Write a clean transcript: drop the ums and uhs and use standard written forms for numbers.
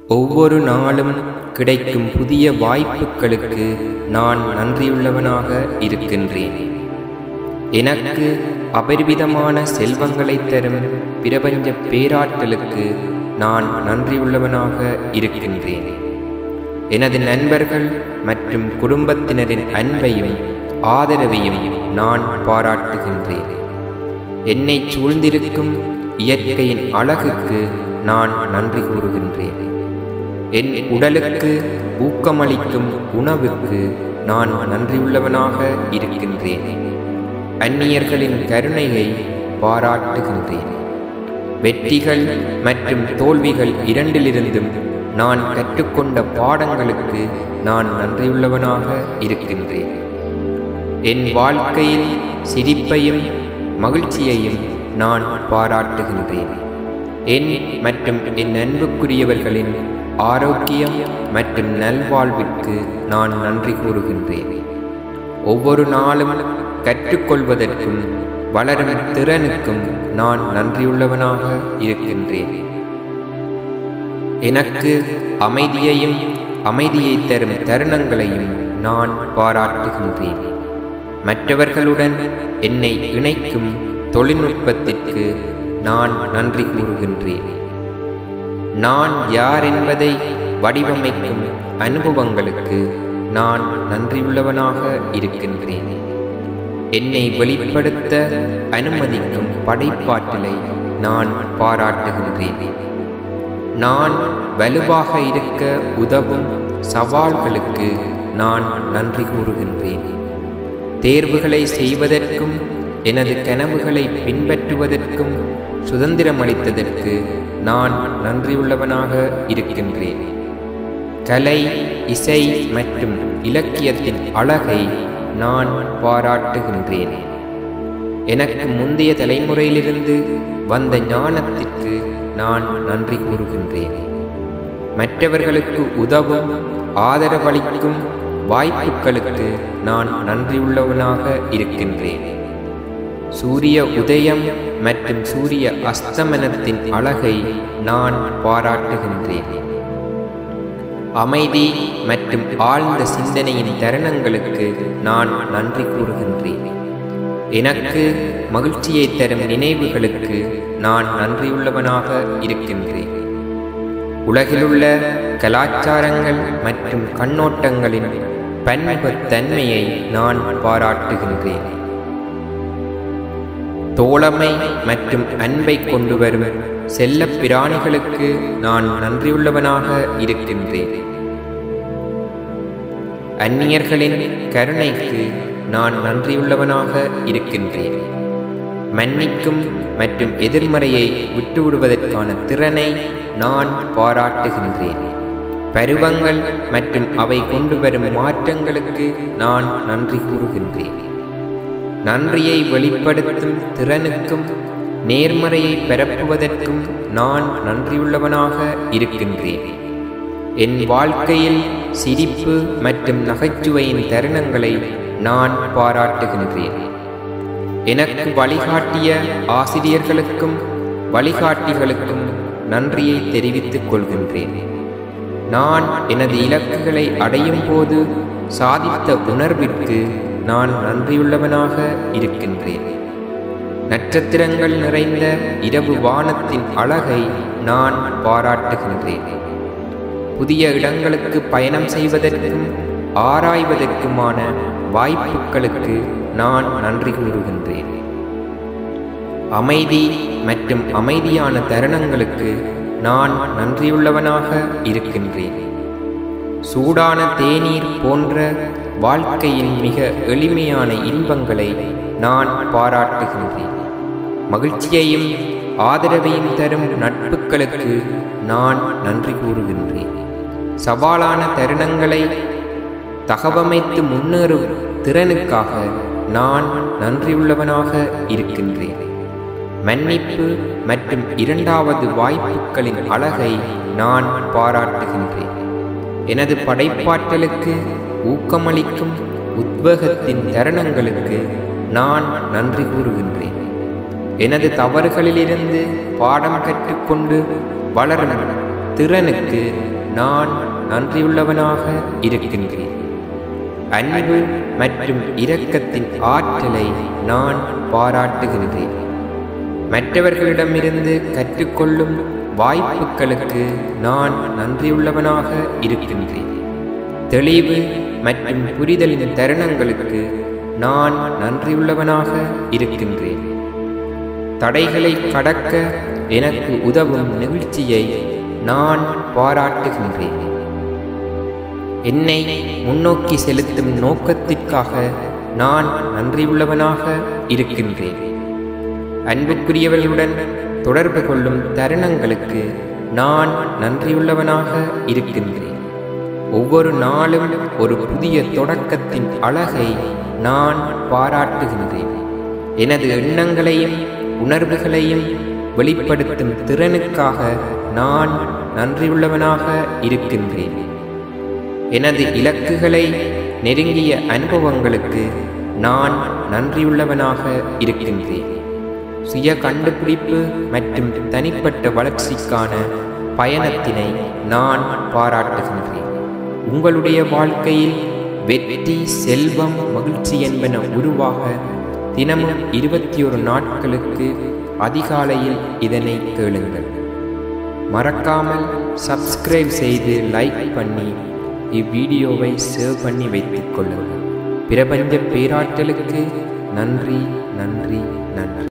ஒவ்வொரு நாளும் கிடைக்கும் புதிய வாய்ப்புகளுக்கு நான் நன்றியுள்ளவனாக இருக்கின்றேன். எனக்கு அபரிவிதமான செல்வங்களை தரும் பிரபஞ்ச பேராற்றலுக்கு நான் நன்றியுள்ளவனாக இருக்கின்றேன். எனது நண்பர்கள் மற்றும் குடும்பத்தினரின் அன்பையும் ஆதரவையும் நான் பாராட்டுகின்றேன். என்னை சூழ்ந்திருக்கும் இயற்கையின் அழகுக்கு நான் நன்றி கூறுகின்றேன். என் உடலுக்கு ஊக்கமளிக்கும் உணவுக்கு நான் நன்றியுள்ளவனாக இருக்கின்றேன். அந்நியர்களின் கருணையை பாராட்டுகின்றேன். வெற்றிகள் மற்றும் தோல்விகள் இரண்டிலிருந்தும் நான் கற்றுக்கொண்ட பாடங்களுக்கு நான் நன்றியுள்ளவனாக இருக்கின்றேன். என் வாழ்க்கையில் சிரிப்பையும் மகிழ்ச்சியையும் நான் பாராட்டுகின்றேன். என் மற்றும் என் அன்புக்குரியவர்களின் ஆரோக்கியம் மற்றும் நல்வாழ்விற்கு நான் நன்றி கூறுகின்றேன். ஒவ்வொரு நாளும் கற்றுக்கொள்வதற்கும் வளரும் திறனுக்கும் நான் நன்றியுள்ளவனாக இருக்கின்றேன். எனக்கு அமைதியையும் அமைதியை தரும் தருணங்களையும் நான் பாராட்டுகின்றேன். மற்றவர்களுடன் என்னை இணைக்கும் தொழில்நுட்பத்திற்கு நான் நன்றி கூறுகின்றேன். நான் யார் என்பதை வடிவமைக்கும் அனுபவங்களுக்கு நான் நன்றியுள்ளவனாக இருக்கின்றேன். என்னை வெளிப்படுத்த அனுமதிக்கும் படைப்பாற்றலை நான் பாராட்டுகின்றேன். நான் வலுவாக இருக்க உதவும் சவால்களுக்கு நான் நன்றி கூறுகின்றேன். தேர்வுகளை செய்வதற்கும் எனது கனவுகளை பின்பற்றுவதற்கும் சுதந்திரமளித்ததற்கு நான் நன்றியுள்ளவனாக இருக்கின்றேன். கலை, இசை மற்றும் இலக்கியத்தின் அழகை நான் பாராட்டுகின்றேன். எனக்கு முந்தைய தலைமுறையிலிருந்து வந்த ஞானத்திற்கு நான் நன்றி கூறுகின்றேன். மற்றவர்களுக்கு உதவும் ஆதரவளிக்கும் வாய்ப்புகளுக்கு நான் நன்றியுள்ளவனாக இருக்கின்றேன். சூரிய உதயம் மற்றும் சூரிய அஸ்தமனத்தின் அழகை நான் பாராட்டுகின்றேன். அமைதி மற்றும் ஆழ்ந்த சிந்தனையின் தருணங்களுக்கு நான் நன்றி கூறுகின்றேன். எனக்கு மகிழ்ச்சியை தரும் நினைவுகளுக்கு நான் நன்றியுள்ளவனாக இருக்கின்றேன். உலகிலுள்ள கலாச்சாரங்கள் மற்றும் கண்ணோட்டங்களின் பன்முகத்தன்மையை நான் பாராட்டுகின்றேன். தோழமை மற்றும் அன்பை கொண்டு வரும் செல்ல பிராணிகளுக்கு நான் நன்றியுள்ளவனாக இருக்கின்றேன். அந்நியர்களின் கருணைக்கு நான் நன்றியுள்ளவனாக இருக்கின்றேன். மன்னிக்கும் மற்றும் எதிர்மறையை விட்டுவிடுவதற்கான திறனை நான் பாராட்டுகின்றேன். பருவங்கள் மற்றும் அவை கொண்டு வரும் மாற்றங்களுக்கு நான் நன்றி கூறுகின்றேன். நன்றியை வெளிப்படுத்தும் திறனுக்கும் நேர்மறையை பரப்புவதற்கும் நான் நன்றியுள்ளவனாக இருக்கின்றேன். என் வாழ்க்கையில் சிரிப்பு மற்றும் நகைச்சுவையின் தருணங்களை நான் பாராட்டுகின்றேன். எனக்கு வழிகாட்டிய ஆசிரியர்களுக்கும் வழிகாட்டிகளுக்கும் நன்றியை தெரிவித்துக் கொள்கின்றேன். நான் எனது இலக்குகளை அடையும் போது சாதித்த உணர்விற்கு நான் நன்றியுள்ளவனாக இருக்கின்றேன். நட்சத்திரங்கள் நிறைந்த இரவு வானத்தின் அழகை நான் பாராட்டுகின்றேன். புதிய இடங்களுக்கு பயணம் செய்வதற்கும் ஆராய்வதற்குமான வாய்ப்புகளுக்கு நான் நன்றி கூறுகின்றேன். அமைதி மற்றும் அமைதியான தருணங்களுக்கு நான் நன்றியுள்ளவனாக இருக்கின்றேன். சூடான தேநீர் போன்ற வாழ்க்கையின் மிக எளிமையான இன்பங்களை நான் பாராட்டுகின்றேன். மகிழ்ச்சியையும் ஆதரவையும் தரும் நட்புகளுக்கு நான் நன்றி கூறுகின்றேன். சவாலான தருணங்களை தகவமைத்து முன்னேறும் திறனுக்காக நான் நன்றியுள்ளவனாக இருக்கின்றேன். மன்னிப்பு மற்றும் இரண்டாவது வாய்ப்புகளின் அழகை நான் பாராட்டுகின்றேன். எனது படைப்பாற்றலுக்கு ஊக்கமளிக்கும் உத்வேகத்தின் தருணங்களுக்கு நான் நன்றி கூறுகின்றேன். எனது தவறுகளிலிருந்து பாடம் கற்றுக்கொண்டு வளரும் திறனுக்கு நான் நன்றியுள்ளவனாக இருக்கின்றேன். அன்பு மற்றும் இரக்கத்தின் ஆற்றலை நான் பாராட்டுகின்றேன். மற்றவர்களிடமிருந்து கற்றுக்கொள்ளும் வாய்ப்புகளுக்கு நான் நன்றியுள்ளவனாக இருக்கின்றேன். தெளிவு மற்றும் புரிதலின் தருணங்களுக்கு நான் நன்றியுள்ளவனாக இருக்கின்றேன். தடைகளை கடக்க எனக்கு உதவும் நிகழ்ச்சியை நான் பாராட்டுகின்றேன். என்னை முன்னோக்கி செலுத்தும் நோக்கத்திற்காக நான் நன்றியுள்ளவனாக இருக்கின்றேன். அன்புக்குரியவர்களுடன் தொடர்பு கொள்ளும் தருணங்களுக்கு நான் நன்றியுள்ளவனாக இருக்கின்றேன். ஒவ்வொரு நாளும் ஒரு புதிய தொடக்கத்தின் அழகை நான் பாராட்டுகின்றேன். எனது எண்ணங்களையும் உணர்வுகளையும் வெளிப்படுத்தும் திறனுக்காக நான் நன்றியுள்ளவனாக இருக்கின்றேன். எனது இலக்குகளை நெருங்கிய அனுபவங்களுக்கு நான் நன்றியுள்ளவனாக இருக்கின்றேன். சுய கண்டுபிடிப்பு மற்றும் தனிப்பட்ட வளர்ச்சிக்கான பயணத்தினை நான் பாராட்டுகின்றேன். உங்களுடைய வாழ்க்கையில் வெற்றி, செல்வம், மகிழ்ச்சி என்பன உருவாக தினமும் 21 நாட்களுக்கு அதிகாலையில் இதனை கேளுங்கள். மறக்காமல் சப்ஸ்கிரைப் செய்து லைக் பண்ணி இவ்வீடியோவை சேவ் பண்ணி வைத்துக் கொள்ளுங்கள். பிரபஞ்ச பேராற்றலுக்கு நன்றி, நன்றி, நன்றி.